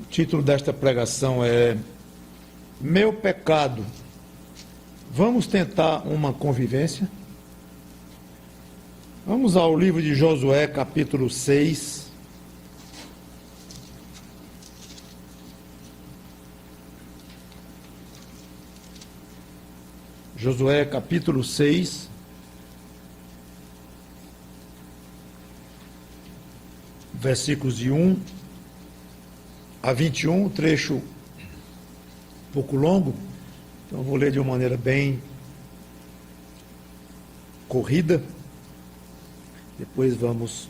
O título desta pregação é Meu Pecado. Vamos tentar uma convivência? Vamos ao livro de Josué, capítulo 6. Josué, capítulo 6. Versículos de 1 a 21, trecho um pouco longo, então eu vou ler de uma maneira bem corrida, depois vamos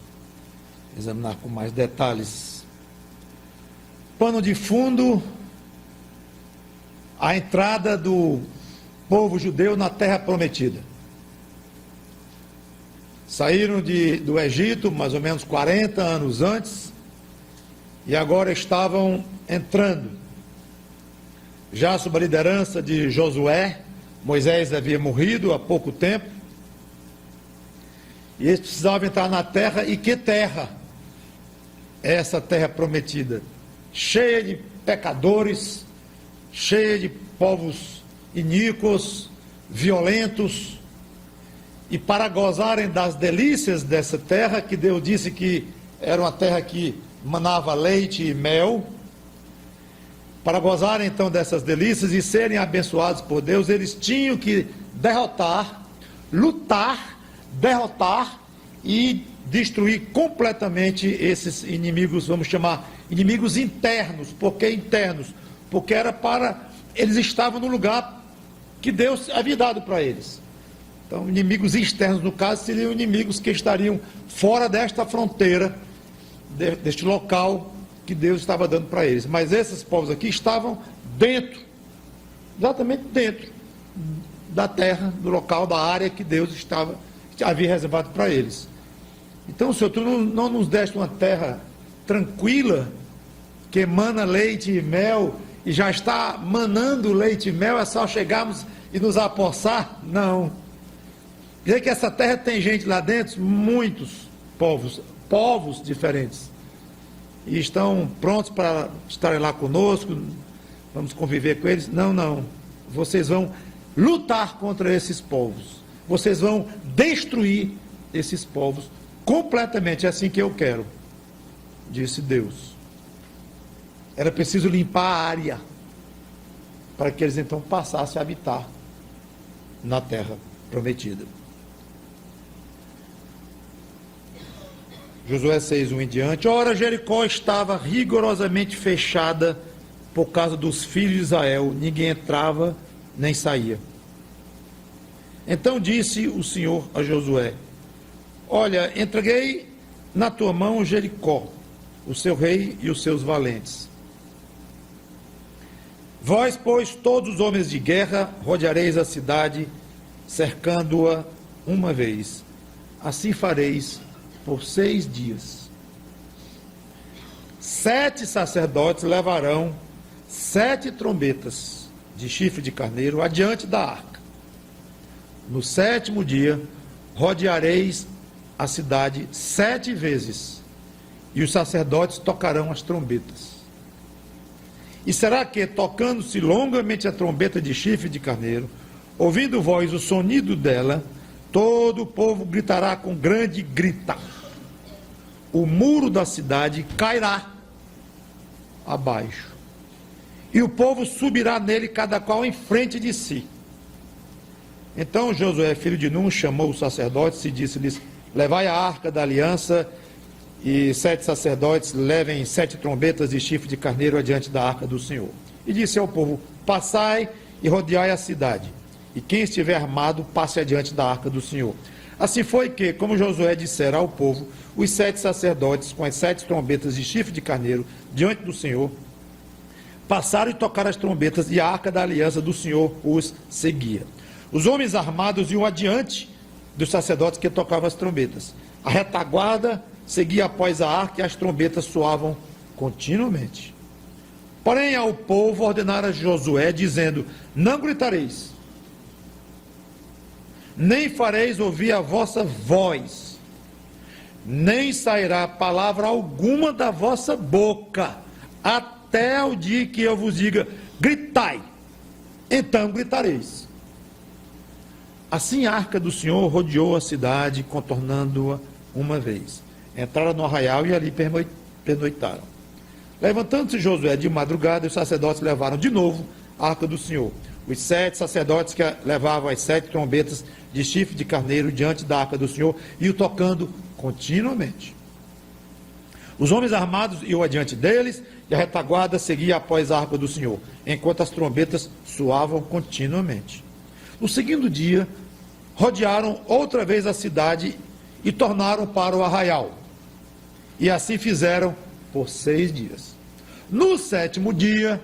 examinar com mais detalhes. Pano de fundo, a entrada do povo judeu na terra prometida. Saíram do Egito mais ou menos 40 anos antes e agora estavam entrando. Já sob a liderança de Josué, Moisés havia morrido há pouco tempo e eles precisavam entrar na terra. E que terra é essa terra prometida? Cheia de pecadores, cheia de povos iníquos, violentos. E para gozarem das delícias dessa terra, que Deus disse que era uma terra que manava leite e mel, para gozarem então dessas delícias e serem abençoados por Deus, eles tinham que lutar e destruir completamente esses inimigos, vamos chamar inimigos internos. Por que internos? Porque eles estavam no lugar que Deus havia dado para eles. Então, inimigos externos, no caso, seriam inimigos que estariam fora desta fronteira, deste local que Deus estava dando para eles. Mas esses povos aqui estavam dentro, exatamente dentro da terra, do local, da área que Deus havia reservado para eles. Então, Senhor, Tu não nos deste uma terra tranquila, que emana leite e mel, e já está manando leite e mel, é só chegarmos e nos apossar? Não. Dizer que essa terra tem gente lá dentro, muitos povos diferentes, e estão prontos para estarem lá conosco, vamos conviver com eles. Não, vocês vão lutar contra esses povos, vocês vão destruir esses povos completamente, é assim que eu quero, disse Deus. Era preciso limpar a área, para que eles então passassem a habitar na terra prometida. Josué 6, 1 em diante. Ora, Jericó estava rigorosamente fechada por causa dos filhos de Israel, ninguém entrava nem saía. Então disse o Senhor a Josué: olha, entreguei na tua mão Jericó, o seu rei e os seus valentes. Vós, pois, todos os homens de guerra, rodeareis a cidade, cercando-a uma vez. Assim fareis por 6 dias. 7 sacerdotes levarão 7 trombetas de chifre de carneiro adiante da arca. No 7º dia, rodeareis a cidade 7 vezes, e os sacerdotes tocarão as trombetas. E será que, tocando-se longamente a trombeta de chifre de carneiro, ouvindo vós o sonido dela, todo o povo gritará com grande grita. O muro da cidade cairá abaixo, e o povo subirá nele, cada qual em frente de si. Então Josué, filho de Nun, chamou os sacerdotes e disse-lhes: levai a arca da aliança, e 7 sacerdotes levem 7 trombetas de chifre de carneiro adiante da arca do Senhor. E disse ao povo: passai e rodeai a cidade, e quem estiver armado, passe adiante da arca do Senhor. Assim foi que, como Josué dissera ao povo, os 7 sacerdotes, com as 7 trombetas de chifre de carneiro, diante do Senhor, passaram e tocaram as trombetas, e a arca da aliança do Senhor os seguia. Os homens armados iam adiante dos sacerdotes que tocavam as trombetas. A retaguarda seguia após a arca, e as trombetas soavam continuamente. Porém, ao povo ordenara Josué, dizendo: não gritareis, nem fareis ouvir a vossa voz, nem sairá palavra alguma da vossa boca, até até o dia que eu vos diga, gritai, então gritareis. Assim a arca do Senhor rodeou a cidade, contornando-a uma vez. Entraram no arraial e ali pernoitaram. Levantando-se Josué de madrugada, os sacerdotes levaram de novo a arca do Senhor. Os 7 sacerdotes que levavam as 7 trombetas de chifre de carneiro diante da arca do Senhor, iam tocando continuamente. Os homens armados iam adiante deles, e a retaguarda seguia após a arca do Senhor, enquanto as trombetas soavam continuamente. No segundo dia, rodearam outra vez a cidade e tornaram para o arraial. E assim fizeram por 6 dias. No 7º dia,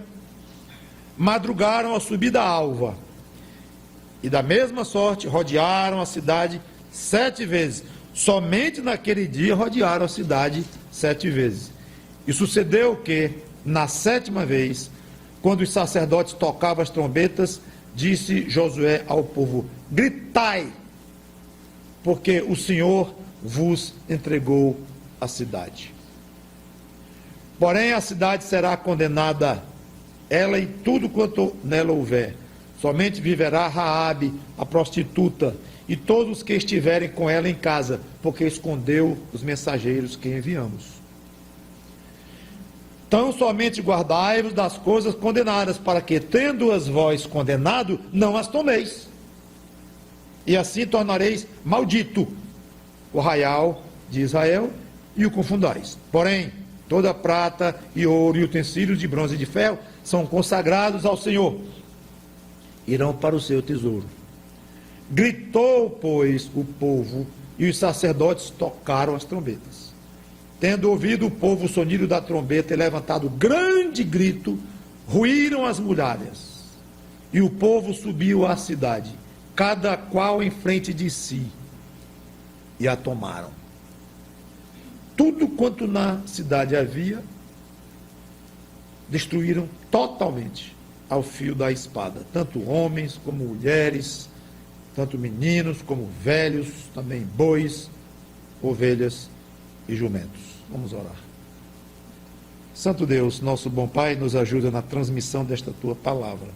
madrugaram ao subir da alva, e da mesma sorte rodearam a cidade 7 vezes. Somente naquele dia rodearam a cidade 7 vezes. E sucedeu que, na 7ª vez, quando os sacerdotes tocavam as trombetas, disse Josué ao povo: gritai, porque o Senhor vos entregou a cidade. Porém a cidade será condenada, ela e tudo quanto nela houver. Somente viverá Raabe, a prostituta, e todos os que estiverem com ela em casa, porque escondeu os mensageiros que enviamos. Então somente guardai-vos das coisas condenadas, para que, tendo-as vós condenado, não as tomeis. E assim tornareis maldito o arraial de Israel e o confundais. Porém, toda prata e ouro e utensílios de bronze e de ferro são consagrados ao Senhor, irão para o seu tesouro. Gritou, pois, o povo, e os sacerdotes tocaram as trombetas. Tendo ouvido o povo o sonido da trombeta e levantado grande grito, ruíram as muralhas, e o povo subiu à cidade, cada qual em frente de si, e a tomaram. Tudo quanto na cidade havia, destruíram totalmente ao fio da espada, tanto homens como mulheres, tanto meninos como velhos, também bois, ovelhas e jumentos. Vamos orar. Santo Deus, nosso bom Pai, nos ajuda na transmissão desta tua palavra,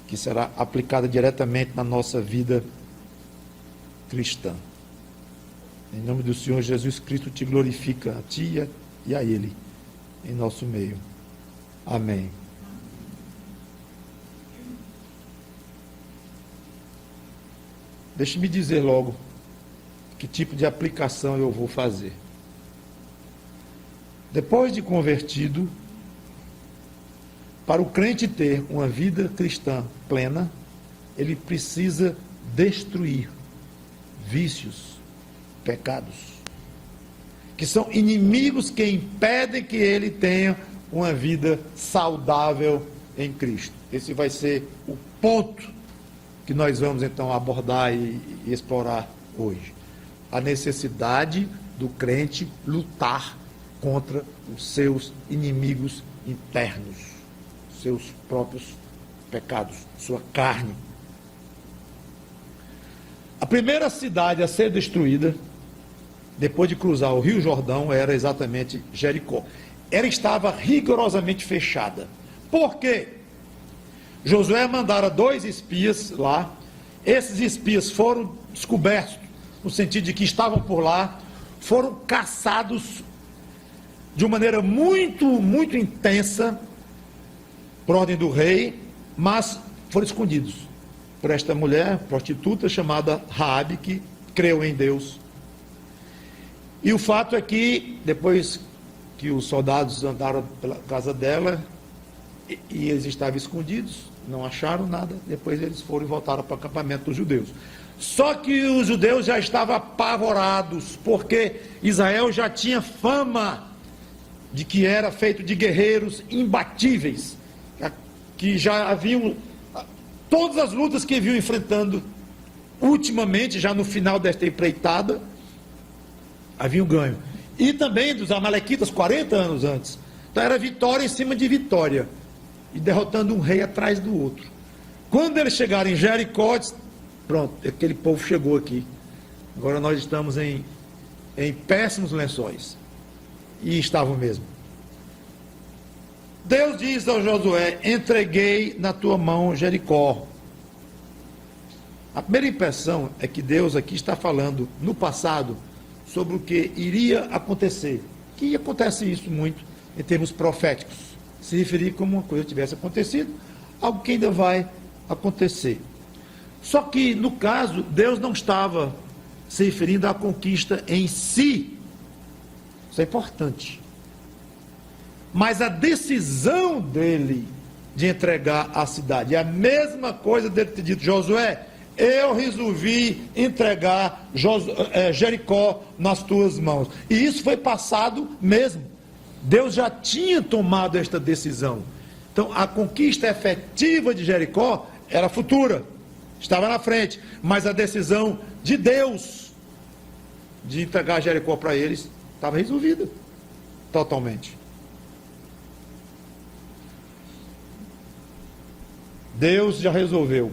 que será aplicada diretamente na nossa vida cristã. Em nome do Senhor Jesus Cristo, te glorifica a ti e a Ele, em nosso meio. Amém. Deixe-me dizer logo que tipo de aplicação eu vou fazer. Depois de convertido, para o crente ter uma vida cristã plena, ele precisa destruir vícios, pecados, que são inimigos que impedem que ele tenha uma vida saudável em Cristo. Esse vai ser o ponto que nós vamos então abordar e explorar hoje. A necessidade do crente lutar contra os seus inimigos internos, seus próprios pecados, sua carne. A primeira cidade a ser destruída, depois de cruzar o Rio Jordão, era exatamente Jericó. Ela estava rigorosamente fechada. Por quê? Josué mandara 2 espias lá. Esses espias foram descobertos, no sentido de que estavam por lá, foram caçados de uma maneira muito, muito intensa, por ordem do rei, mas foram escondidos por esta mulher prostituta chamada Raabe, que creu em Deus. E o fato é que, depois que os soldados andaram pela casa dela, e eles estavam escondidos, não acharam nada, depois eles foram e voltaram para o acampamento dos judeus. Só que os judeus já estavam apavorados, porque Israel já tinha fama de que era feito de guerreiros imbatíveis, que já haviam, todas as lutas que vinham enfrentando ultimamente, já no final desta empreitada, haviam ganho. E também dos amalequitas 40 anos antes. Então era vitória em cima de vitória, e derrotando um rei atrás do outro. Quando eles chegaram em Jericó, pronto, aquele povo chegou aqui. Agora nós estamos em péssimos lençóis. E estavam mesmo. Deus diz ao Josué: entreguei na tua mão Jericó. A primeira impressão é que Deus aqui está falando no passado sobre o que iria acontecer, que acontece isso muito em termos proféticos, se referir como uma coisa tivesse acontecido, algo que ainda vai acontecer. Só que, no caso, Deus não estava se referindo à conquista em si, isso é importante, mas a decisão dele de entregar a cidade. É a mesma coisa dele ter dito: Josué, eu resolvi entregar Jericó nas tuas mãos. E isso foi passado mesmo. Deus já tinha tomado esta decisão. Então, a conquista efetiva de Jericó era futura, estava na frente, mas a decisão de Deus de entregar Jericó para eles estava resolvida totalmente. Deus já resolveu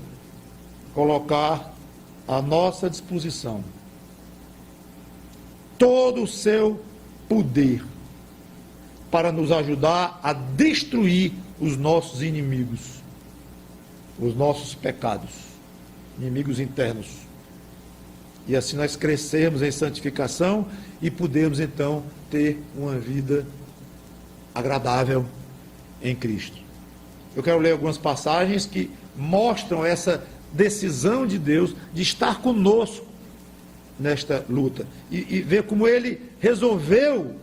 colocar à nossa disposição todo o seu poder para nos ajudar a destruir os nossos inimigos, os nossos pecados, inimigos internos. E assim nós crescermos em santificação e podermos então ter uma vida agradável em Cristo. Eu quero ler algumas passagens que mostram essa decisão de Deus de estar conosco nesta luta e ver como Ele resolveu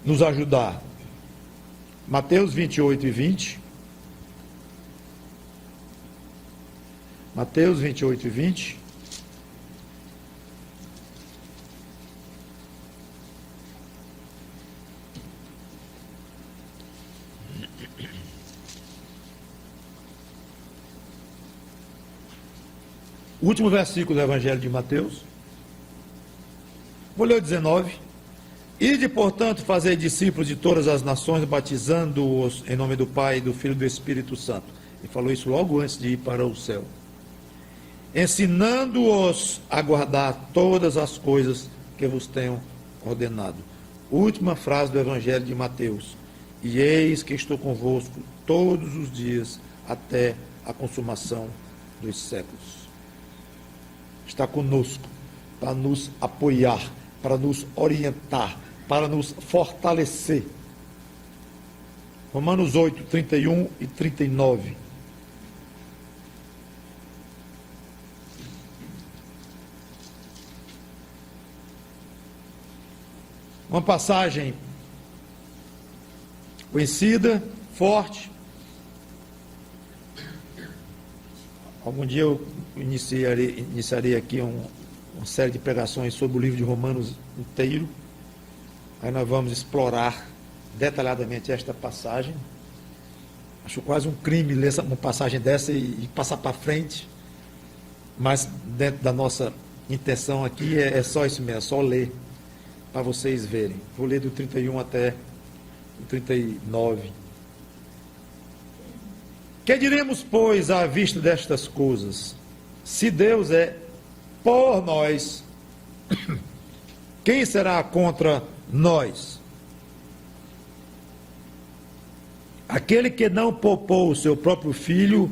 nos ajudar. Mateus 28 e 20. Mateus 28 e 20. O último versículo do Evangelho de Mateus. Vou ler o 19. Ide, portanto, fazer discípulos de todas as nações, batizando-os em nome do Pai, do Filho e do Espírito Santo. Ele falou isso logo antes de ir para o céu. Ensinando-os a guardar todas as coisas que vos tenho ordenado. Última frase do Evangelho de Mateus. E eis que estou convosco todos os dias até a consumação dos séculos. Está conosco para nos apoiar, para nos orientar, para nos fortalecer. Romanos 8, 31 e 39. Uma passagem conhecida, forte. Algum dia eu iniciarei aqui uma série de pregações sobre o livro de Romanos inteiro. Aí nós vamos explorar detalhadamente esta passagem. Acho quase um crime ler uma passagem dessa e passar para frente. Mas dentro da nossa intenção aqui é só isso mesmo, é só ler, para vocês verem. Vou ler do 31 até o 39. Que diremos, pois, à vista destas coisas? Se Deus é por nós, quem será contra nós? Aquele que não poupou o seu próprio filho,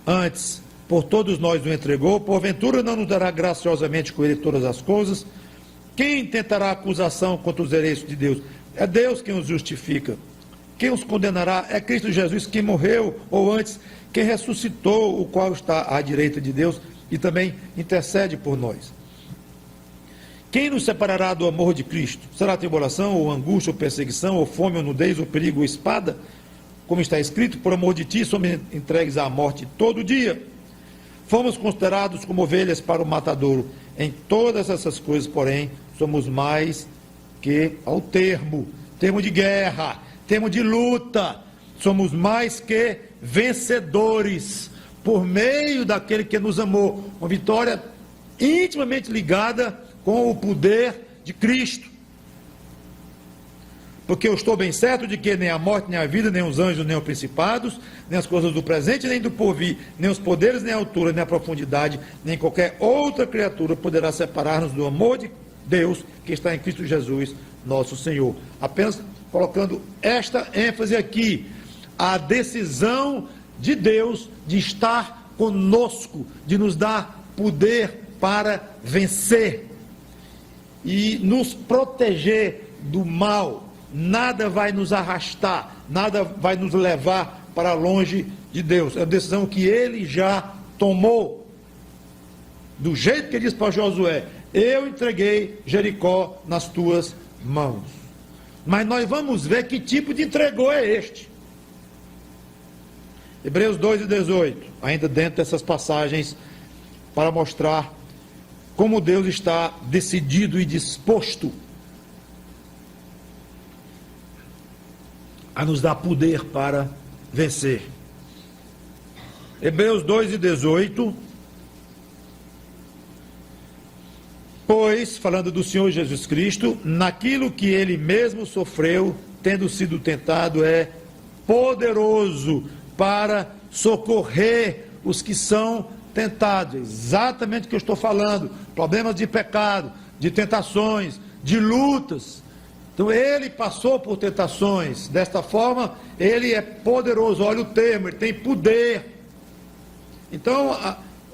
antes por todos nós o entregou, porventura não nos dará graciosamente com ele todas as coisas? Quem tentará acusação contra os eleitos de Deus? É Deus quem os justifica. Quem os condenará? É Cristo Jesus, que morreu, ou antes, quem ressuscitou, o qual está à direita de Deus e também intercede por nós. Quem nos separará do amor de Cristo? Será tribulação, ou angústia, ou perseguição, ou fome, ou nudez, ou perigo, ou espada? Como está escrito, por amor de ti somos entregues à morte todo dia. Fomos considerados como ovelhas para o matadouro. Em todas essas coisas, porém, somos mais que ao termo de guerra, termo de luta, somos mais que vencedores, por meio daquele que nos amou. Uma vitória intimamente ligada com o poder de Cristo. Porque eu estou bem certo de que nem a morte, nem a vida, nem os anjos, nem os principados, nem as coisas do presente, nem do porvir, nem os poderes, nem a altura, nem a profundidade, nem qualquer outra criatura poderá separar-nos do amor de Deus que está em Cristo Jesus, nosso Senhor. Apenas colocando esta ênfase aqui, a decisão de Deus de estar conosco, de nos dar poder para vencer e nos proteger do mal. Nada vai nos arrastar, nada vai nos levar para longe de Deus. É a decisão que ele já tomou. Do jeito que ele disse para Josué: eu entreguei Jericó nas tuas mãos. Mas nós vamos ver que tipo de entregou é este. Hebreus 2:18, ainda dentro dessas passagens, para mostrar como Deus está decidido e disposto a nos dar poder para vencer. Hebreus 2:18, pois, falando do Senhor Jesus Cristo, naquilo que ele mesmo sofreu, tendo sido tentado, é poderoso para socorrer os que são tentados. Exatamente o que eu estou falando: problemas de pecado, de tentações, de lutas. Então ele passou por tentações, desta forma ele é poderoso. Olha o termo, ele tem poder. Então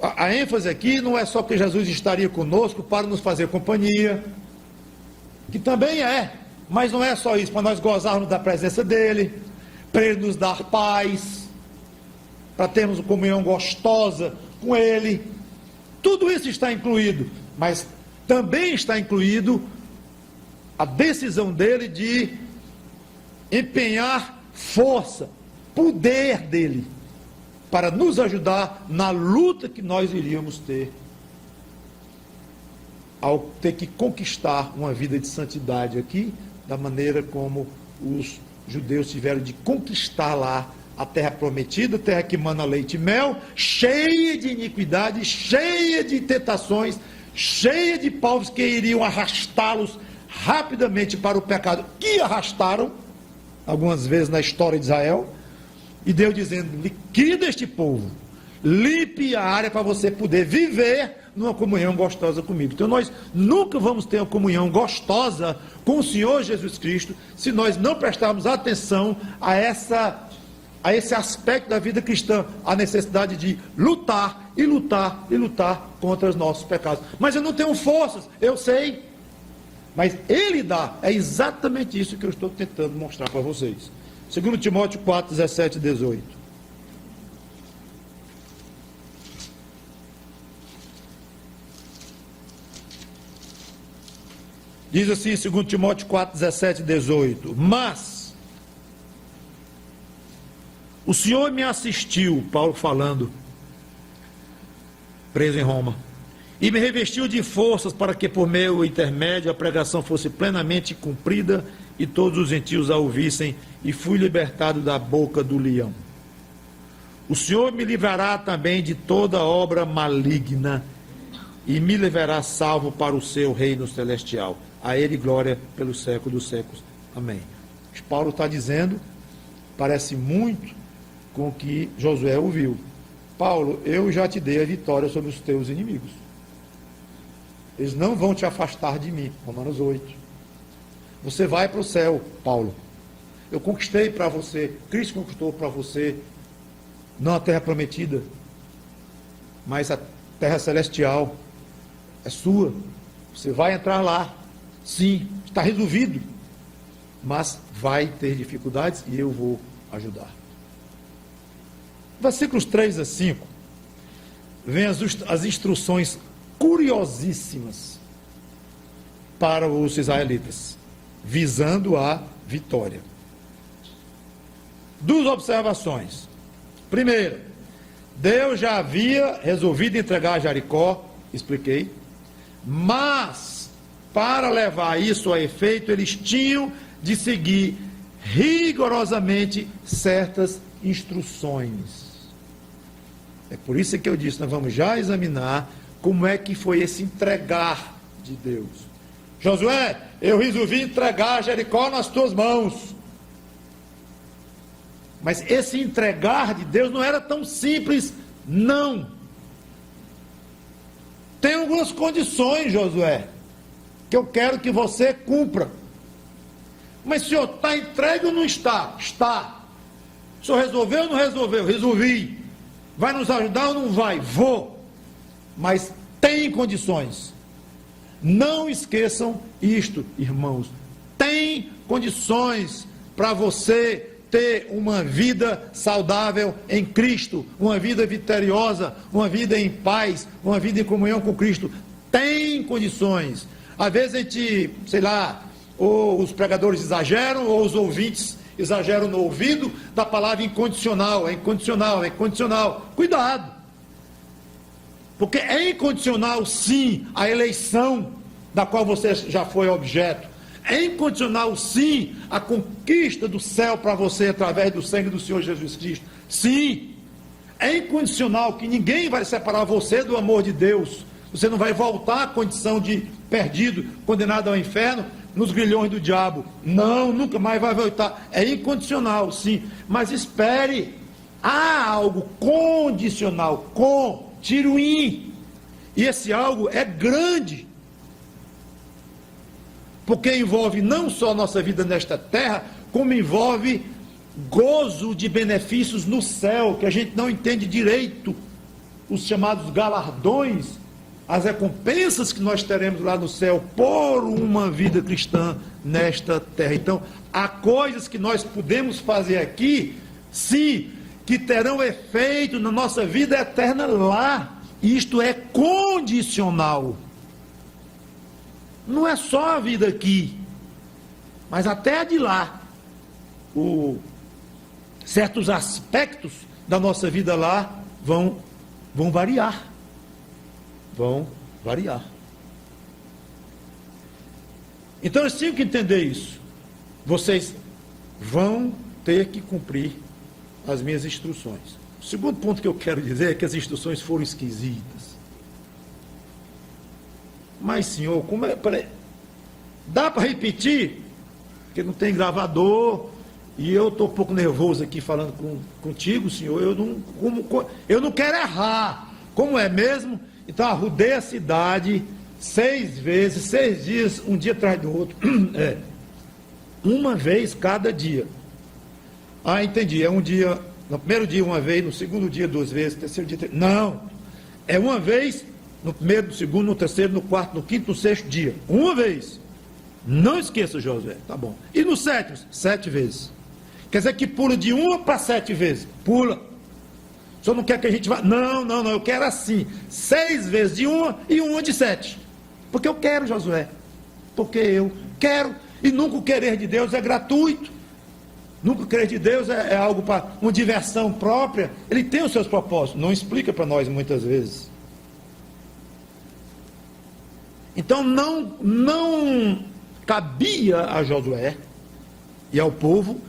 a ênfase aqui não é só que Jesus estaria conosco para nos fazer companhia, que também é, mas não é só isso, para nós gozarmos da presença dele, para ele nos dar paz, para termos uma comunhão gostosa com ele. Tudo isso está incluído, mas também está incluído a decisão dele de empenhar força, poder dele, para nos ajudar na luta que nós iríamos ter, ao ter que conquistar uma vida de santidade aqui, da maneira como os judeus tiveram de conquistar lá a terra prometida, terra que mana leite e mel, cheia de iniquidade, cheia de tentações, cheia de povos que iriam arrastá-los rapidamente para o pecado, que arrastaram algumas vezes na história de Israel. E Deus dizendo: liquida este povo, limpe a área para você poder viver numa comunhão gostosa comigo. Então nós nunca vamos ter uma comunhão gostosa com o Senhor Jesus Cristo se nós não prestarmos atenção a esse aspecto da vida cristã, a necessidade de lutar e lutar e lutar contra os nossos pecados. Mas eu não tenho forças, eu sei, mas Ele dá. É exatamente isso que eu estou tentando mostrar para vocês. 2 Timóteo 4, 17 e 18. Diz assim, 2 Timóteo 4, 17 e 18. Mas o Senhor me assistiu, Paulo falando, preso em Roma, e me revestiu de forças para que por meu intermédio a pregação fosse plenamente cumprida e todos os gentios a ouvissem, e fui libertado da boca do leão. O Senhor me livrará também de toda obra maligna e me levará salvo para o seu reino celestial. A ele glória pelos séculos dos séculos. Amém. Paulo está dizendo, parece muito com o que Josué ouviu. Paulo, eu já te dei a vitória sobre os teus inimigos. Eles não vão te afastar de mim. Romanos 8. Você vai para o céu, Paulo. Eu conquistei para você, Cristo conquistou para você, não a terra prometida, mas a terra celestial é sua. Você vai entrar lá. Sim, está resolvido. Mas vai ter dificuldades e eu vou ajudar. Versículos 3 a 5, vem as instruções curiosíssimas para os israelitas, visando a vitória. Duas observações. Primeiro, Deus já havia resolvido entregar Jericó, expliquei, mas para levar isso a efeito, eles tinham de seguir rigorosamente certas instruções. É por isso que eu disse, nós vamos já examinar como é que foi esse entregar de Deus. Josué, eu resolvi entregar Jericó nas tuas mãos. Mas esse entregar de Deus não era tão simples, não. Tem algumas condições, Josué, que eu quero que você cumpra. Mas, senhor, está entregue ou não está? Está. O senhor resolveu ou não resolveu? Resolvi. Vai nos ajudar ou não vai? Vou. Mas tem condições. Não esqueçam isto, irmãos. Tem condições para você ter uma vida saudável em Cristo, uma vida vitoriosa, uma vida em paz, uma vida em comunhão com Cristo. Tem condições. Às vezes a gente, sei lá, ou os pregadores exageram, ou os ouvintes exageram no ouvido da palavra incondicional, é incondicional, é incondicional. Cuidado! Porque é incondicional, sim, a eleição da qual você já foi objeto. É incondicional, sim, a conquista do céu para você através do sangue do Senhor Jesus Cristo. Sim, é incondicional que ninguém vai separar você do amor de Deus. Você não vai voltar à condição de perdido, condenado ao inferno, nos grilhões do diabo. Não, nunca mais vai voltar. É incondicional, sim. Mas espere, há algo condicional, com, tira o in. E esse algo é grande. Porque envolve não só a nossa vida nesta terra, como envolve gozo de benefícios no céu, que a gente não entende direito, os chamados galardões, as recompensas que nós teremos lá no céu por uma vida cristã nesta terra. Então, há coisas que nós podemos fazer aqui, sim, que terão efeito na nossa vida eterna lá. Isto é condicional. Não é só a vida aqui, mas até a de lá. Certos aspectos da nossa vida lá vão variar. Vão variar. Então eu tenho que entender isso. Vocês vão ter que cumprir as minhas instruções. O segundo ponto que eu quero dizer é que as instruções foram esquisitas. Mas, senhor, como é? Dá para repetir? Porque não tem gravador e eu estou um pouco nervoso aqui falando contigo, senhor. Eu não quero errar. Como é mesmo? Então, arrudei a cidade 6 vezes, 6 dias, um dia atrás do outro. Uma vez cada dia. Ah, entendi. É um dia, no primeiro dia uma vez, no segundo dia 2 vezes, no terceiro dia 3. Não. É uma vez. No primeiro, no segundo, no terceiro, no quarto, no quinto, no sexto dia. Uma vez. Não esqueça, Josué. Tá bom. E no sétimo? 7 vezes. Quer dizer que pula de 1 para 7 vezes. Pula. O senhor não quer que a gente vá? Não. Eu quero assim. 6 vezes de 1 e 1 de 7. Porque eu quero, Josué. Porque eu quero. E nunca o querer de Deus é gratuito. Nunca o querer de Deus é algo para uma diversão própria. Ele tem os seus propósitos. Não explica para nós muitas vezes. Então não cabia a Josué e ao povo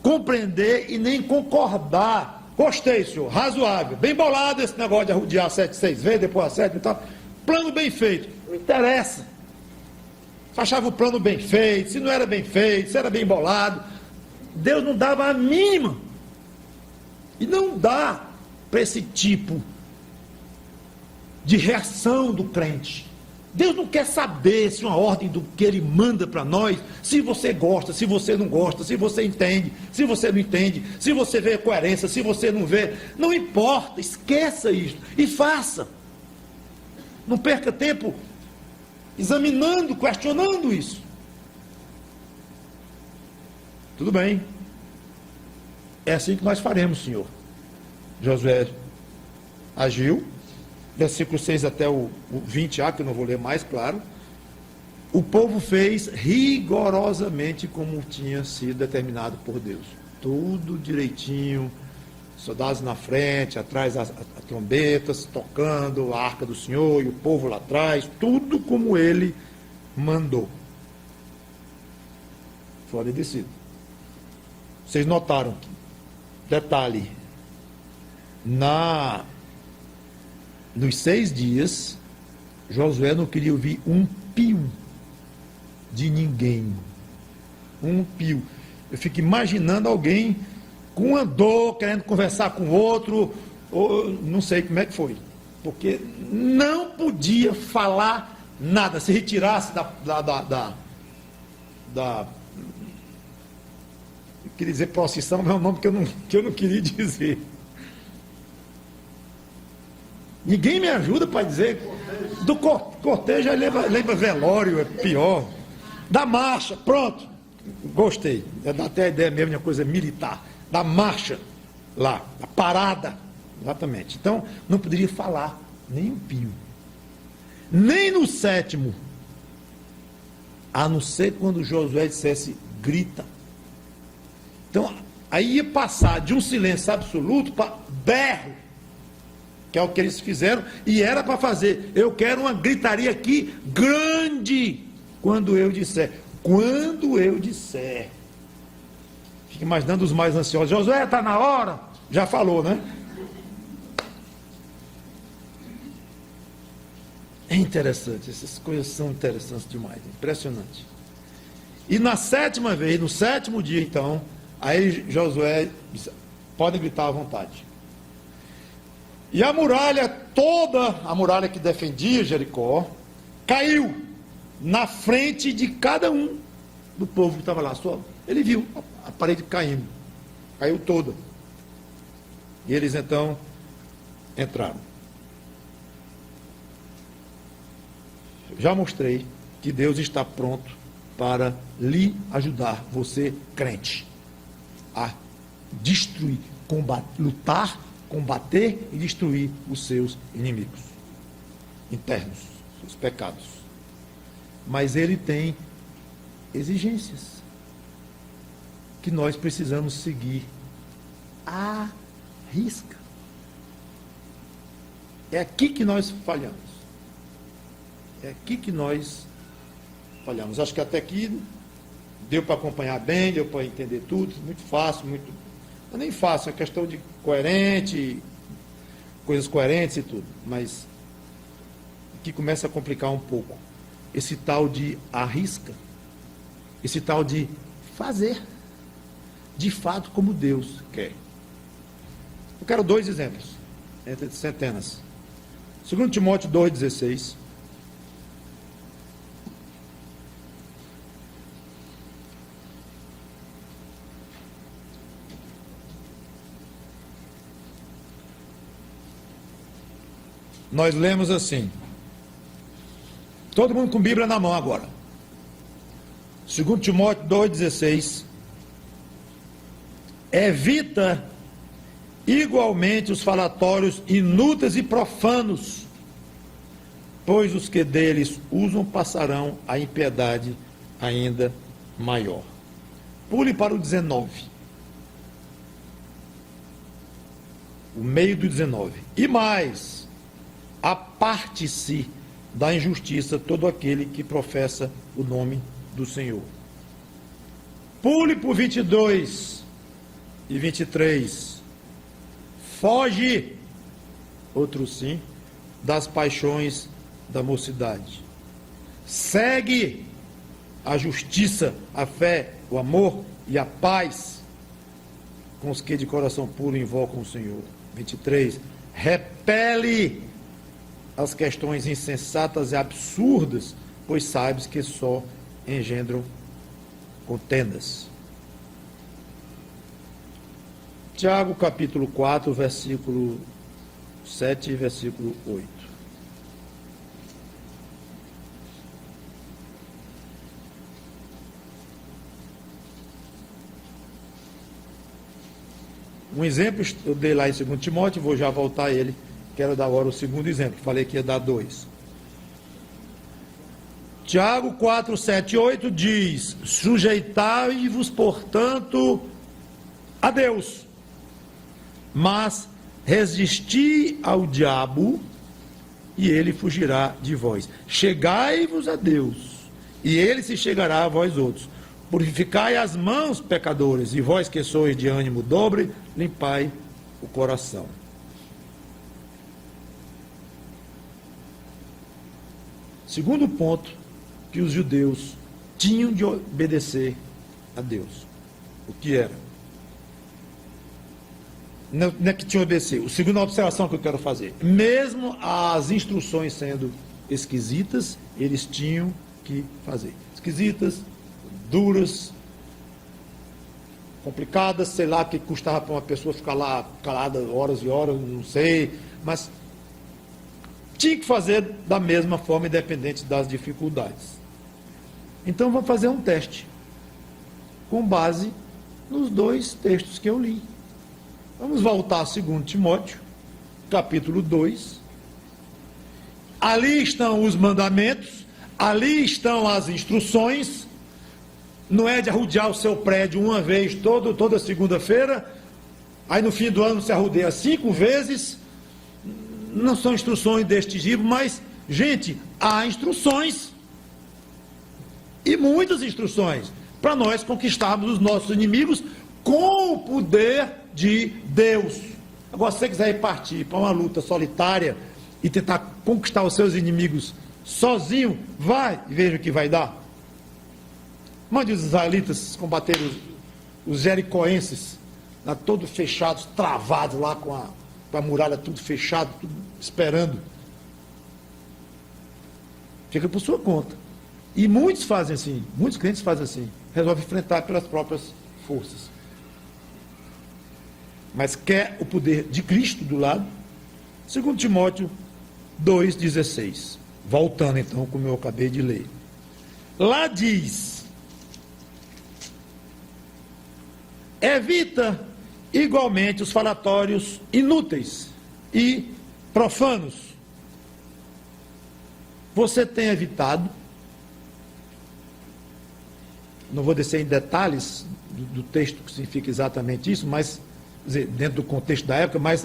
compreender e nem concordar. Gostei, senhor, razoável, bem bolado esse negócio de arrodear 6 vezes, depois a 7 e tal. Plano bem feito, não interessa. Se achava o plano bem feito, se não era bem feito, se era bem bolado, Deus não dava a mínima. E não dá para esse tipo de reação do crente. Deus não quer saber se uma ordem do que Ele manda para nós, se você gosta, se você não gosta, se você entende, se você não entende, se você vê coerência, se você não vê, não importa, esqueça isso e faça. Não perca tempo examinando, questionando isso. Tudo bem, é assim que nós faremos, Senhor. Josué agiu. Versículo 6 até o 20a, que eu não vou ler mais, claro. O povo fez rigorosamente como tinha sido determinado por Deus. Tudo direitinho, soldados na frente, atrás as trombetas, tocando a arca do Senhor, e o povo lá atrás, tudo como ele mandou. Foi obedecido. Vocês notaram, detalhe, nos 6 dias, Josué não queria ouvir um pio de ninguém. Um pio. Eu fico imaginando alguém com uma dor, querendo conversar com outro, ou não sei como é que foi. Porque não podia falar nada, se retirasse Eu queria dizer procissão, mas é um nome que eu não queria dizer. Ninguém me ajuda para dizer. Do cortejo, aí lembra velório, é pior. Da marcha, pronto. Gostei. Dá até a ideia mesmo de uma coisa militar. Da marcha lá, da parada. Exatamente. Então, não poderia falar nem um pio. Nem no sétimo. A não ser quando Josué dissesse, grita. Então, aí ia passar de um silêncio absoluto para berro, que é o que eles fizeram, e era para fazer. Eu quero uma gritaria aqui grande, quando eu disser. Quando eu disser. Fica imaginando os mais ansiosos. Josué, está na hora? Já falou, né? É interessante, essas coisas são interessantes demais, impressionante. E na sétima vez, no sétimo dia, então, aí Josué disse, podem gritar à vontade. E a muralha toda, a muralha que defendia Jericó, caiu na frente de cada um do povo que estava lá. Ele viu a parede caindo, caiu toda. E eles então entraram. Já mostrei que Deus está pronto para lhe ajudar, você crente, a destruir, lutar, combater e destruir os seus inimigos internos, seus pecados. Mas ele tem exigências que nós precisamos seguir à risca. É aqui que nós falhamos. É aqui que nós falhamos. Acho que até aqui deu para acompanhar bem, deu para entender tudo, muito fácil, muito. Não é nem fácil, é questão de coerente, coisas coerentes e tudo. Mas aqui começa a complicar um pouco. Esse tal de arrisca, esse tal de fazer, de fato como Deus quer. Eu quero 2 exemplos, entre centenas. 2 Timóteo 2,16. Nós lemos assim. Todo mundo com Bíblia na mão agora. 2 Timóteo 2,16. Evita igualmente os falatórios inúteis e profanos, pois os que deles usam passarão a impiedade ainda maior. Pule para o 19. O meio do 19. E mais, aparte-se da injustiça todo aquele que professa o nome do Senhor. Pule por 22 e 23. Foge, outro sim, das paixões da mocidade. Segue a justiça, a fé, o amor e a paz com os que de coração puro invocam o Senhor. 23. Repele as questões insensatas e absurdas, pois sabes que só engendram contendas. Tiago capítulo 4, versículo 7 e versículo 8. Um exemplo eu dei lá em 2 Timóteo, vou já voltar a ele. Quero dar agora o segundo exemplo. Falei que ia dar 2. Tiago 4, 7 e 8 diz: sujeitai-vos, portanto, a Deus, mas resisti ao diabo, e ele fugirá de vós. Chegai-vos a Deus, e ele se chegará a vós outros. Purificai as mãos, pecadores, e vós que sois de ânimo dobre, limpai o coração. Segundo ponto, que os judeus tinham de obedecer a Deus. O que era? Não é que tinham de obedecer. A segunda observação que eu quero fazer. Mesmo as instruções sendo esquisitas, eles tinham que fazer. Esquisitas, duras, complicadas, sei lá, que custava para uma pessoa ficar lá calada horas e horas, não sei, mas tinha que fazer da mesma forma, independente das dificuldades. Então vamos fazer um teste, com base nos 2 textos que eu li. Vamos voltar a 2 Timóteo, capítulo 2. Ali estão os mandamentos, ali estão as instruções. Não é de arrodear o seu prédio uma vez toda segunda-feira, aí no fim do ano se arrodeia 5 vezes. Não são instruções deste tipo, mas, gente, há instruções, e muitas instruções, para nós conquistarmos os nossos inimigos com o poder de Deus. Agora, se você quiser ir partir para uma luta solitária e tentar conquistar os seus inimigos sozinho, vai e veja o que vai dar. Mande os israelitas combater os jericoenses, lá todos fechados, travados lá com a muralha tudo fechado, tudo esperando. Fica por sua conta. E muitos fazem assim, muitos crentes fazem assim, resolvem enfrentar pelas próprias forças. Mas quer o poder de Cristo do lado. 2 Timóteo 2,16. Voltando então, como eu acabei de ler. Lá diz: evita igualmente os falatórios inúteis e profanos. Você tem evitado? Não vou descer em detalhes do texto que significa exatamente isso, mas dentro do contexto da época, mas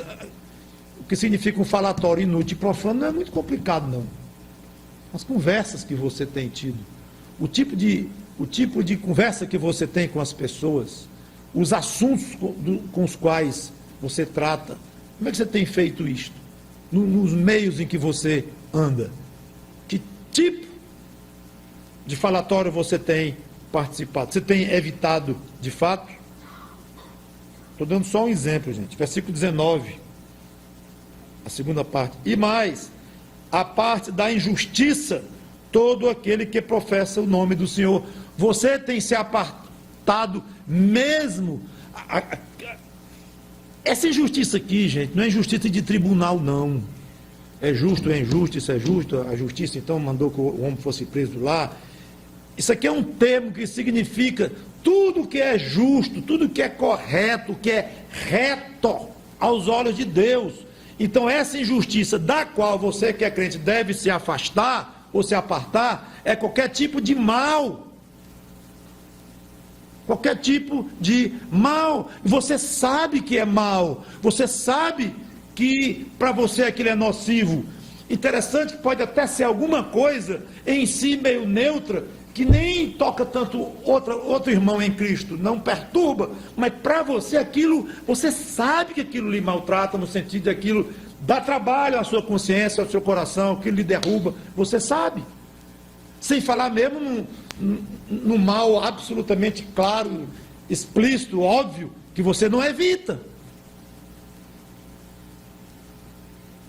o que significa um falatório inútil e profano não é muito complicado, não. As conversas que você tem tido, o tipo de conversa que você tem com as pessoas, os assuntos com os quais você trata, como é que você tem feito isto? Nos meios em que você anda? Que tipo de falatório você tem participado? Você tem evitado de fato? Estou dando só um exemplo, gente. Versículo 19, a segunda parte. E mais, a parte da injustiça, todo aquele que professa o nome do Senhor. Você tem se apartado mesmo. Essa injustiça aqui, gente, não é injustiça de tribunal, não. É justo, é injusto, isso é justo. A justiça, então, mandou que o homem fosse preso lá. Isso aqui é um termo que significa tudo que é justo, tudo que é correto, que é reto aos olhos de Deus. Então, essa injustiça da qual você que é crente deve se afastar ou se apartar, é qualquer tipo de mal. Qualquer tipo de mal. Você sabe que é mal. Você sabe que para você aquilo é nocivo. Interessante que pode até ser alguma coisa em si meio neutra, que nem toca tanto outro irmão em Cristo, não perturba, mas para você aquilo, você sabe que aquilo lhe maltrata, no sentido de aquilo dá trabalho à sua consciência, ao seu coração, aquilo lhe derruba, você sabe. Sem falar mesmo no mal absolutamente claro, explícito, óbvio, que você não evita.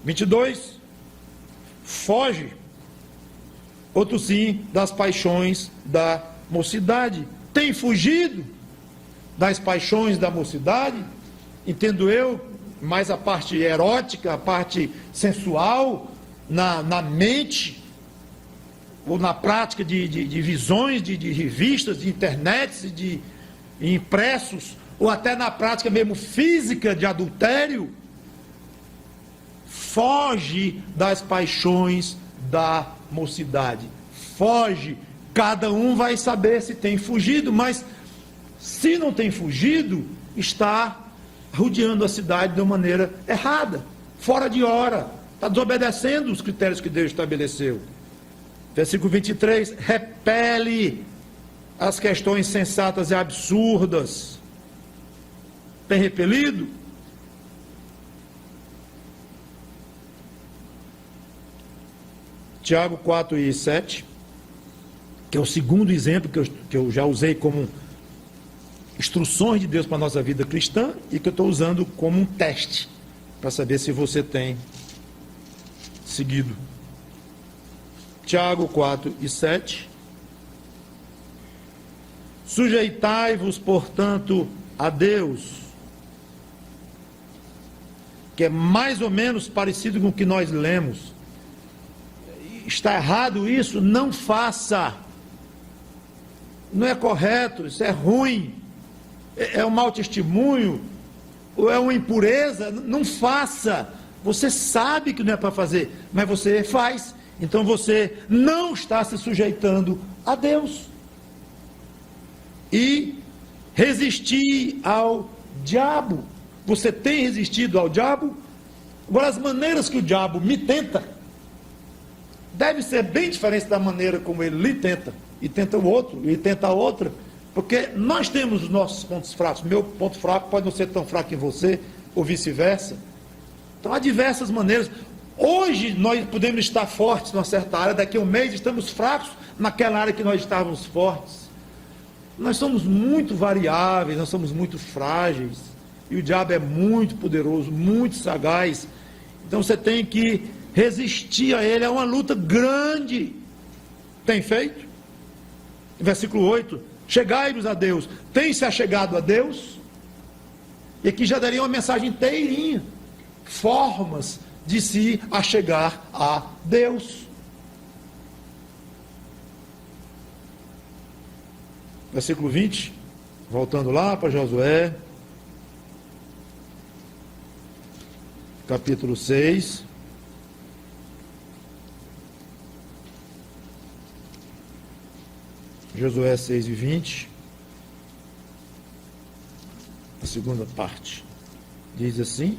22. Foge. Outro sim, das paixões da mocidade. Tem fugido das paixões da mocidade? Entendo eu, mais a parte erótica, a parte sensual, na mente, ou na prática de visões, de revistas, de internet, de impressos, ou até na prática mesmo física de adultério. Foge das paixões da mocidade. Foge. Cada um vai saber se tem fugido, mas se não tem fugido, está rodeando a cidade de uma maneira errada, fora de hora, está desobedecendo os critérios que Deus estabeleceu. Versículo 23, repele as questões sensatas e absurdas. Tem repelido? Tiago 4 e 7, que é o segundo exemplo que eu já usei como instruções de Deus para a nossa vida cristã e que eu estou usando como um teste para saber se você tem seguido. Tiago 4 e 7. Sujeitai-vos, portanto, a Deus, que é mais ou menos parecido com o que nós lemos. Está errado isso? Não faça. Não é correto, isso é ruim. É um mau testemunho, ou é uma impureza. Não faça. Você sabe que não é para fazer, mas você faz. Então você não está se sujeitando a Deus. E resistir ao diabo. Você tem resistido ao diabo? Agora, as maneiras que o diabo me tenta deve ser bem diferente da maneira como ele lhe tenta, e tenta o outro, e tenta a outra, porque nós temos os nossos pontos fracos. Meu ponto fraco pode não ser tão fraco em você, ou vice-versa. Então há diversas maneiras. Hoje nós podemos estar fortes numa certa área, daqui a um mês estamos fracos naquela área que nós estávamos fortes. Nós somos muito variáveis, nós somos muito frágeis, e o diabo é muito poderoso, muito sagaz. Então você tem que resistir a ele, é uma luta grande. Tem feito? Versículo 8, chegai-vos a Deus. Tem se achegado a Deus? E aqui já daria uma mensagem inteirinha, formas de se achegar a Deus. Versículo 20, voltando lá para Josué, capítulo 6. Josué 6 e 20, a segunda parte, diz assim: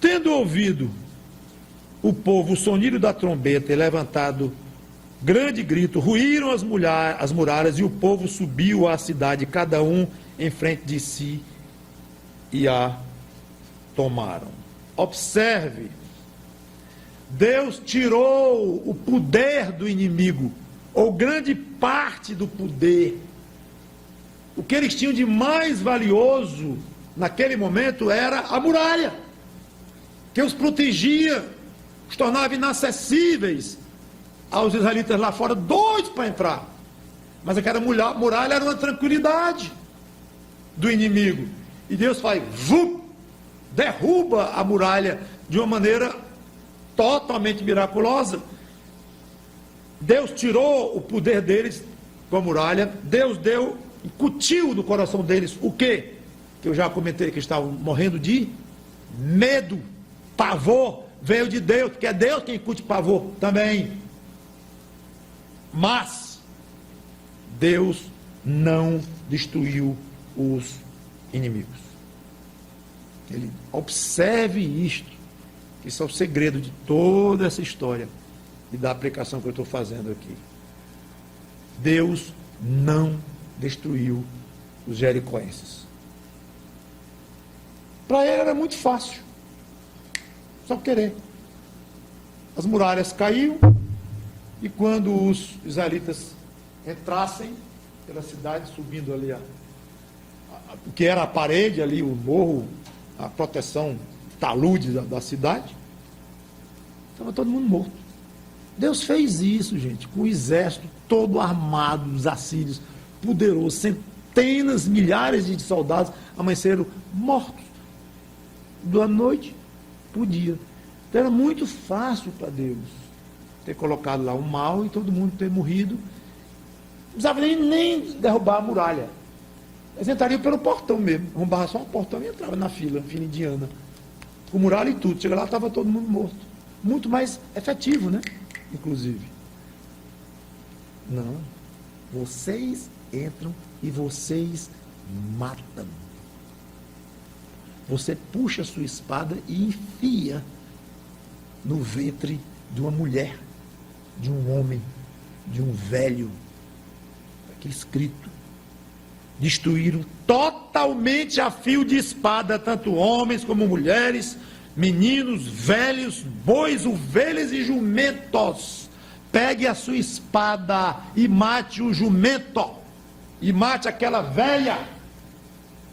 tendo ouvido o povo o sonido da trombeta e levantado grande grito, ruíram as muralhas, e o povo subiu à cidade, cada um em frente de si, e a tomaram. Observe, Deus tirou o poder do inimigo, ou grande parte do poder. O que eles tinham de mais valioso naquele momento era a muralha, que os protegia, os tornava inacessíveis aos israelitas lá fora, doidos para entrar. Mas aquela muralha era uma tranquilidade do inimigo. E Deus faz, derruba a muralha de uma maneira totalmente miraculosa. Deus tirou o poder deles com a muralha. Deus incutiu no coração deles o quê? Que eu já comentei, que estavam morrendo de medo, pavor. Veio de Deus, porque é Deus quem incute pavor também. Mas Deus não destruiu os inimigos. Ele observe isto, que isso é o segredo de toda essa história e da aplicação que eu estou fazendo aqui. Deus não destruiu os jericoenses. Para ele era muito fácil, só querer. As muralhas caíam, e quando os israelitas entrassem pela cidade, subindo ali o que era a parede ali, o morro, a proteção talude da cidade, estava todo mundo morto. Deus fez isso, gente, com o exército todo armado, os assírios, poderoso, centenas, milhares de soldados amanheceram mortos, da noite para o dia. Então era muito fácil para Deus ter colocado lá o mal e todo mundo ter morrido. Não precisava nem derrubar a muralha. Eles entrariam pelo portão mesmo, arrombava só um portão e entrava na fila indiana, com muralha e tudo. Chega lá, estava todo mundo morto. Muito mais efetivo, né? Inclusive. Não. Vocês entram e vocês matam. Você puxa a sua espada e enfia no ventre de uma mulher, de um homem, de um velho. Aqui escrito. Destruíram totalmente a fio de espada, tanto homens como mulheres, meninos, velhos, bois, ovelhas e jumentos. Pegue a sua espada e mate o jumento, e mate aquela velha.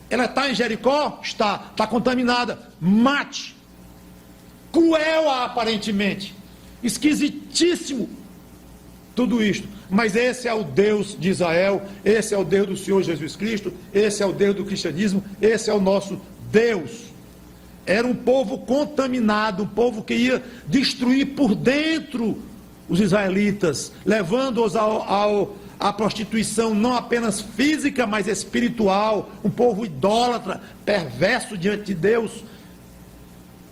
Ela está em Jericó? Está contaminada. Mate. Cruel aparentemente, esquisitíssimo tudo isto. mas esse é o Deus de Israel, esse é o Deus do Senhor Jesus Cristo, esse é o Deus do cristianismo, esse é o nosso Deus. Era um povo contaminado, um povo que ia destruir por dentro os israelitas, levando-os à prostituição não apenas física, mas espiritual, um povo idólatra, perverso diante de Deus.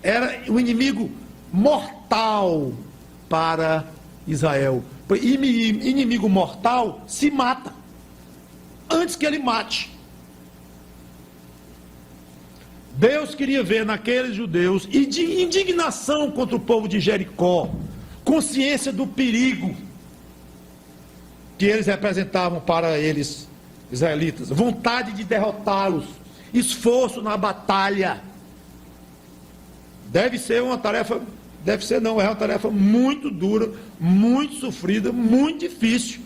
Era um inimigo mortal para Israel. Inimigo mortal se mata antes que ele mate. Deus queria ver naqueles judeus e de indignação contra o povo de Jericó, consciência do perigo que eles representavam para eles, israelitas, vontade de derrotá-los, esforço na batalha. É uma tarefa muito dura, muito sofrida, muito difícil.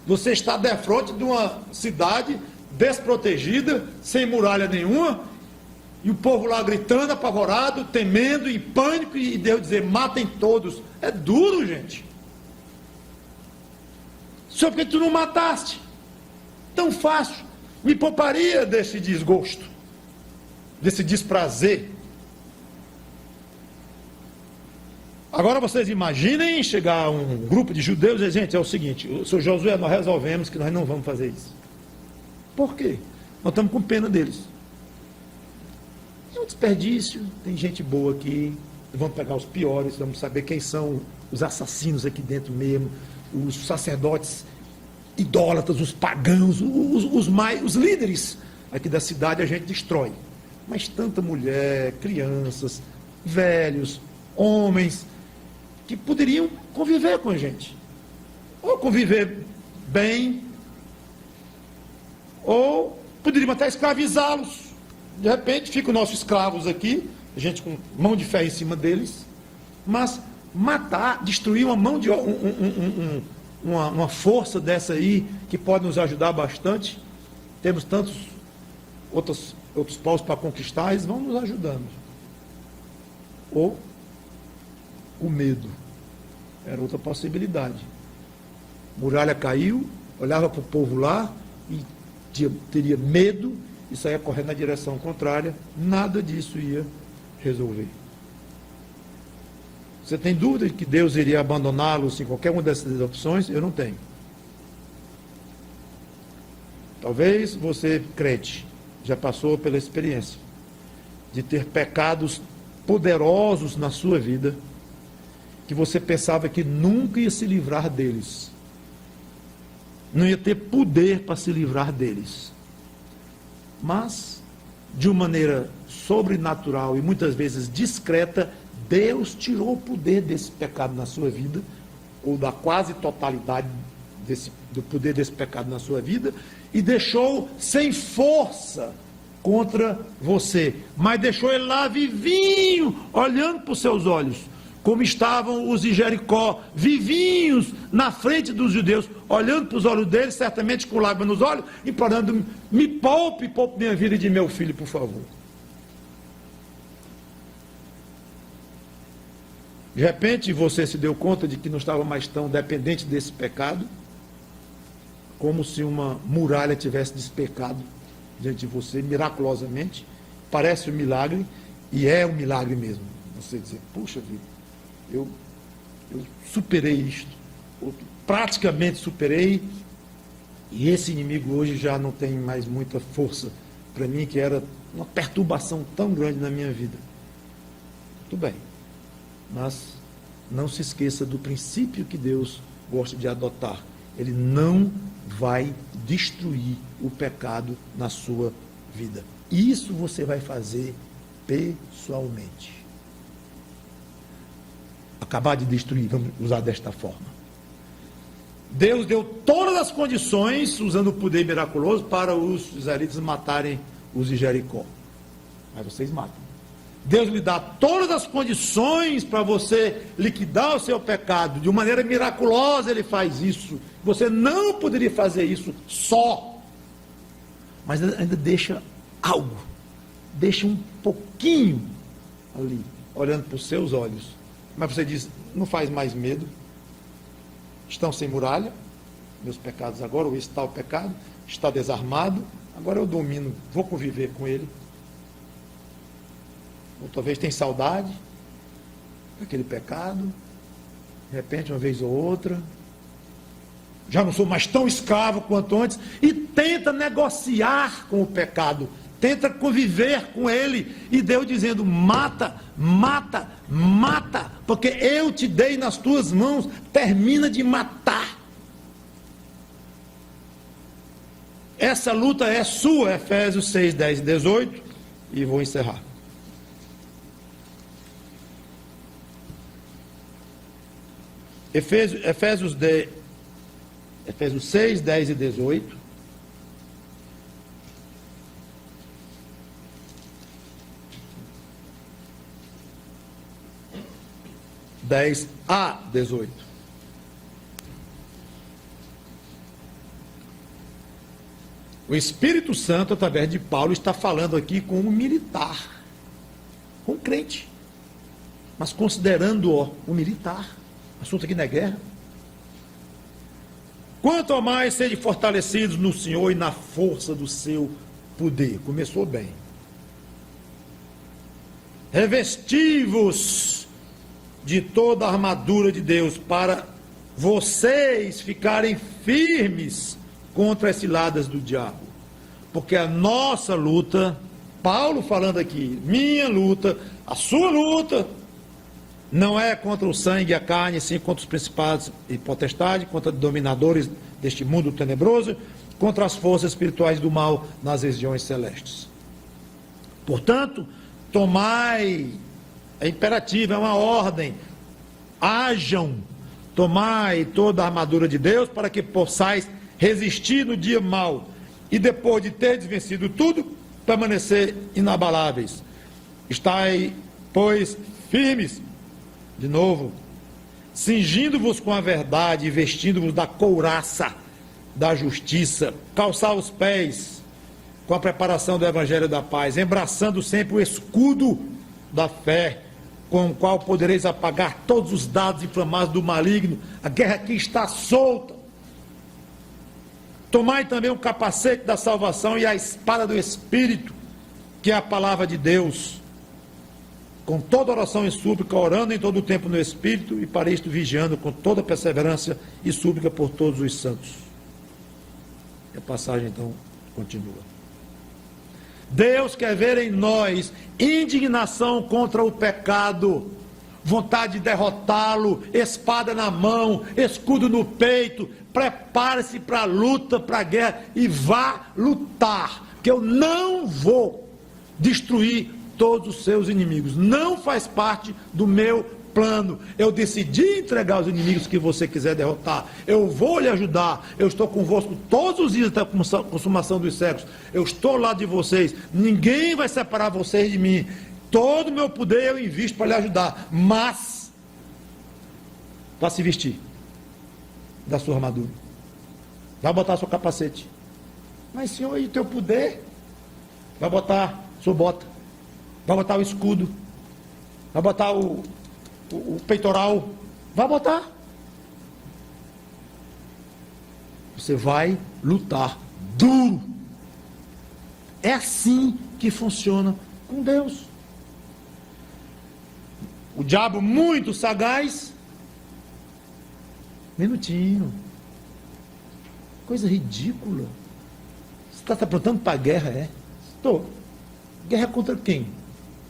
Você está defronte de uma cidade desprotegida, sem muralha nenhuma, e o povo lá gritando, apavorado, temendo, em pânico, e Deus dizer, matem todos. É duro, gente. Só porque tu não mataste. Tão fácil. Me pouparia desse desgosto, desse desprazer. Agora vocês imaginem chegar um grupo de judeus e dizer, gente, é o seguinte, o senhor Josué, nós resolvemos que nós não vamos fazer isso. Por quê? Nós estamos com pena deles. É um desperdício, tem gente boa aqui, vamos pegar os piores, vamos saber quem são os assassinos aqui dentro mesmo, os sacerdotes idólatras, os pagãos, os líderes aqui da cidade a gente destrói. Mas tanta mulher, crianças, velhos, homens, que poderiam conviver com a gente. Ou conviver bem, ou poderiam até escravizá-los. De repente, ficam nossos escravos aqui, a gente com mão de ferro em cima deles, mas matar, destruir uma mão de uma força dessa aí, que pode nos ajudar bastante. Temos tantos outros povos para conquistar, eles vão nos ajudando. Ou o medo, era outra possibilidade. Muralha caiu, olhava para o povo lá, e teria medo, e saía correndo na direção contrária, nada disso ia resolver. Você tem dúvida de que Deus iria abandoná-los em qualquer uma dessas opções? Eu não tenho. Talvez você, crente, já passou pela experiência de ter pecados poderosos na sua vida, que você pensava que nunca ia se livrar deles. Não ia ter poder para se livrar deles. Mas, de uma maneira sobrenatural e muitas vezes discreta, Deus tirou o poder desse pecado na sua vida, ou da quase totalidade do poder desse pecado na sua vida, e deixou sem força contra você, mas deixou ele lá vivinho, olhando para os seus olhos, como estavam os de Jericó, vivinhos na frente dos judeus, olhando para os olhos deles, certamente com lágrimas nos olhos, implorando, me poupe minha vida e de meu filho, por favor. De repente você se deu conta de que não estava mais tão dependente desse pecado, como se uma muralha tivesse despecado diante de você, miraculosamente. Parece um milagre, e é um milagre mesmo. Você dizer, puxa vida, eu superei isto, eu praticamente superei, e esse inimigo hoje já não tem mais muita força para mim, que era uma perturbação tão grande na minha vida. Muito bem, mas não se esqueça do princípio que Deus gosta de adotar. Ele não vai destruir o pecado na sua vida. Isso você vai fazer pessoalmente. Acabar de destruir, vamos usar desta forma. Deus deu todas as condições, usando o poder miraculoso, para os israelitas matarem os de Jericó. Mas vocês matam. Deus lhe dá todas as condições para você liquidar o seu pecado. De uma maneira miraculosa ele faz isso. Você não poderia fazer isso só. Mas ainda deixa algo. Deixa um pouquinho ali, olhando para os seus olhos. Mas você diz, não faz mais medo. Estão sem muralha, meus pecados agora, ou está o pecado, está desarmado, agora eu domino, vou conviver com ele. Ou talvez tem saudade daquele pecado, de repente uma vez ou outra, já não sou mais tão escravo quanto antes, e tenta negociar com o pecado, tenta conviver com ele, e Deus dizendo: mata, mata, mata, porque eu te dei nas tuas mãos, termina de matar. Essa luta é sua, Efésios 6, 10 e 18, e vou encerrar. Efésios 6, 10 e 18. (10 a 18). O Espírito Santo, através de Paulo, está falando aqui com um militar, com um crente, mas considerando-o um militar. Assunto aqui não é guerra. Quanto a mais sede fortalecidos no Senhor e na força do seu poder. Começou bem. Revesti-vos de toda a armadura de Deus, para vocês ficarem firmes contra as ciladas do diabo. Porque a nossa luta, Paulo falando aqui, minha luta, a sua luta, não é contra o sangue e a carne, sim contra os principados e potestades, contra os dominadores deste mundo tenebroso, contra as forças espirituais do mal nas regiões celestes. Portanto, tomai, é imperativo, é uma ordem, hajam, tomai toda a armadura de Deus, para que possais resistir no dia mau, e depois de teres vencido tudo, permanecer inabaláveis. Estai, pois, firmes, de novo, cingindo-vos com a verdade e vestindo-vos da couraça da justiça, calçar os pés com a preparação do evangelho da paz, embraçando sempre o escudo da fé, com o qual podereis apagar todos os dados inflamados do maligno. A guerra aqui está solta. Tomai também o capacete da salvação e a espada do Espírito, que é a palavra de Deus, com toda oração e súplica, orando em todo o tempo no Espírito, e para isto vigiando com toda perseverança e súplica por todos os santos. E a passagem então continua. Deus quer ver em nós indignação contra o pecado, vontade de derrotá-lo, espada na mão, escudo no peito. Prepare-se para a luta, para a guerra, e vá lutar, que eu não vou destruir todos os seus inimigos. Não faz parte do meu plano. Eu decidi entregar os inimigos que você quiser derrotar. Eu vou lhe ajudar. Eu estou convosco todos os dias até a consumação dos séculos. Eu estou ao lado de vocês. Ninguém vai separar vocês de mim. Todo o meu poder eu invisto para lhe ajudar. Mas, para se vestir da sua armadura, vai botar seu capacete. Mas, Senhor, e teu poder? Vai botar sua bota, vai botar o escudo, vai botar o peitoral, vai botar. Você vai lutar duro. É assim que funciona com Deus. O diabo muito sagaz, minutinho, coisa ridícula. Você está se aprontando para a guerra, é? Estou. Guerra contra quem?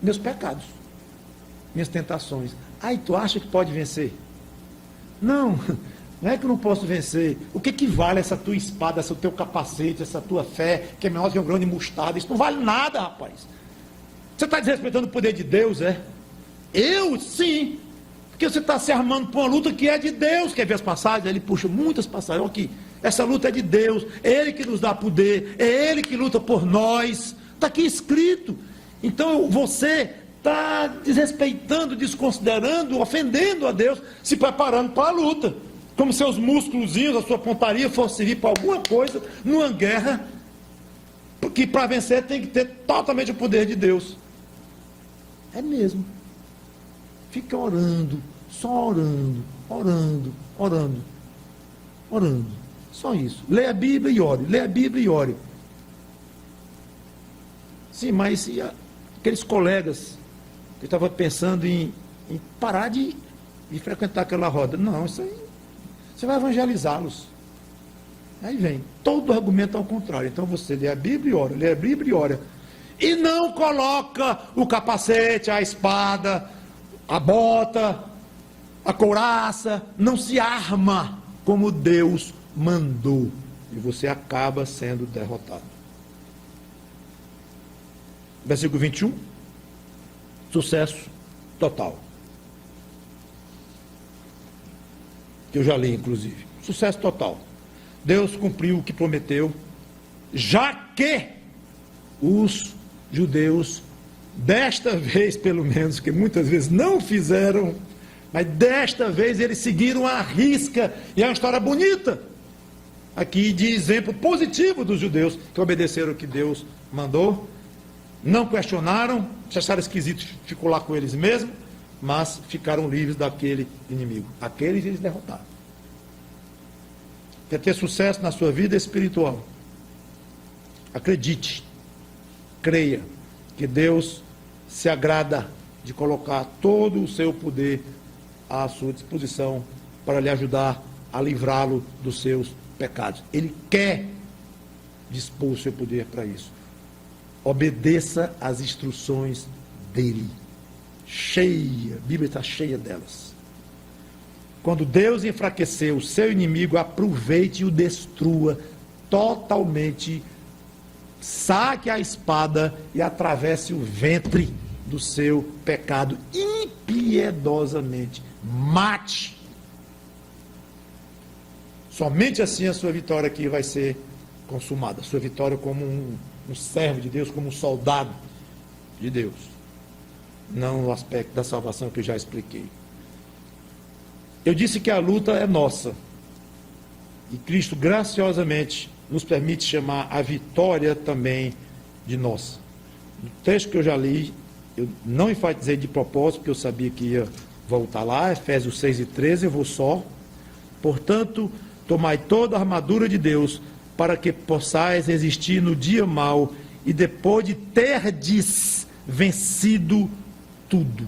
Meus pecados, minhas tentações. Aí tu acha que pode vencer? Não, não é que eu não posso vencer. O que vale essa tua espada, esse teu capacete, essa tua fé, que é menor que um grão de mostarda? Isso não vale nada, rapaz. Você está desrespeitando o poder de Deus, é? Eu, sim. Porque você está se armando para uma luta que é de Deus. Quer ver as passagens? Ele puxa muitas passagens. Olha aqui, essa luta é de Deus. É Ele que nos dá poder. É Ele que luta por nós. Está aqui escrito. Então você está desrespeitando, desconsiderando, ofendendo a Deus, se preparando para a luta. Como se os músculozinhos, a sua pontaria fosse servir para alguma coisa numa guerra, porque para vencer tem que ter totalmente o poder de Deus. É mesmo. Fica orando, só orando, orando, orando, orando. Só isso. Leia a Bíblia e ore. Leia a Bíblia e ore. Sim, mas e aqueles colegas que estavam pensando em parar de frequentar aquela roda? Não, isso aí, você vai evangelizá-los. Aí vem todo argumento ao contrário. Então você lê a Bíblia e ora, lê a Bíblia e ora. E não coloca o capacete, a espada, a bota, a couraça, não se arma como Deus mandou. E você acaba sendo derrotado. Versículo 21. Sucesso total. Que eu já li, inclusive. Sucesso total. Deus cumpriu o que prometeu, já que os judeus, desta vez pelo menos, que muitas vezes não fizeram, mas desta vez eles seguiram à risca, e é uma história bonita, aqui de exemplo positivo dos judeus, que obedeceram o que Deus mandou, não questionaram, acharam esquisito, ficou lá com eles mesmos, mas ficaram livres daquele inimigo. Aqueles eles derrotaram. Quer ter sucesso na sua vida espiritual? Acredite, creia que Deus se agrada de colocar todo o seu poder à sua disposição para lhe ajudar a livrá-lo dos seus pecados. Ele quer dispor o seu poder para isso. Obedeça às instruções dele. Cheia, a Bíblia está cheia delas. Quando Deus enfraquecer o seu inimigo, aproveite e o destrua totalmente. Saque a espada e atravesse o ventre do seu pecado impiedosamente. Mate. Somente assim a sua vitória aqui vai ser consumada. A sua vitória como um servo de Deus, como um soldado de Deus. Não no aspecto da salvação que eu já expliquei. Eu disse que a luta é nossa. E Cristo graciosamente nos permite chamar a vitória também de nossa. No texto que eu já li, eu não enfatizei de propósito, porque eu sabia que ia voltar lá, Efésios 6:13, eu vou só. Portanto, tomai toda a armadura de Deus, para que possais resistir no dia mau, e depois de terdes vencido tudo.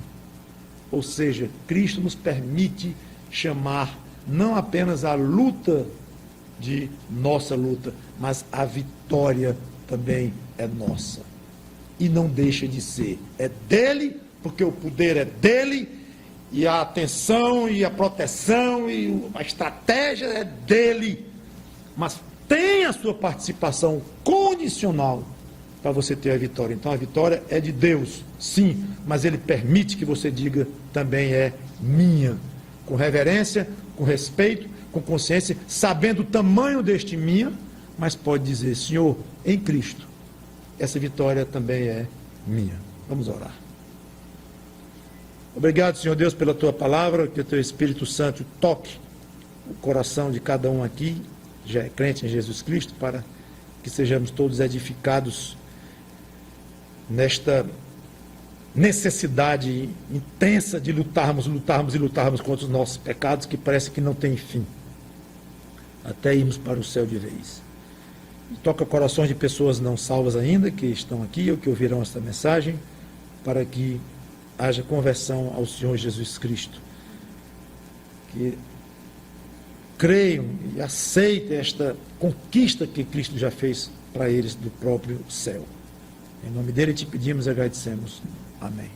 Ou seja, Cristo nos permite chamar não apenas a luta de nossa luta, mas a vitória também é nossa. E não deixa de ser. É dele, porque o poder é dele, e a atenção, e a proteção, e a estratégia é dele. Mas tem a sua participação condicional para você ter a vitória. Então a vitória é de Deus, sim, mas ele permite que você diga também é minha. Com reverência, com respeito, com consciência, sabendo o tamanho deste minha, mas pode dizer, Senhor, em Cristo, essa vitória também é minha. Vamos orar. Obrigado, Senhor Deus, pela tua palavra, que o teu Espírito Santo toque o coração de cada um aqui, já é crente em Jesus Cristo, para que sejamos todos edificados nesta necessidade intensa de lutarmos contra os nossos pecados, que parece que não tem fim, até irmos para o céu de vez. E toca corações de pessoas não salvas ainda, que estão aqui ou que ouvirão esta mensagem, para que haja conversão ao Senhor Jesus Cristo, que creiam e aceitem esta conquista que Cristo já fez para eles do próprio céu. Em nome dele te pedimos e agradecemos. Amém.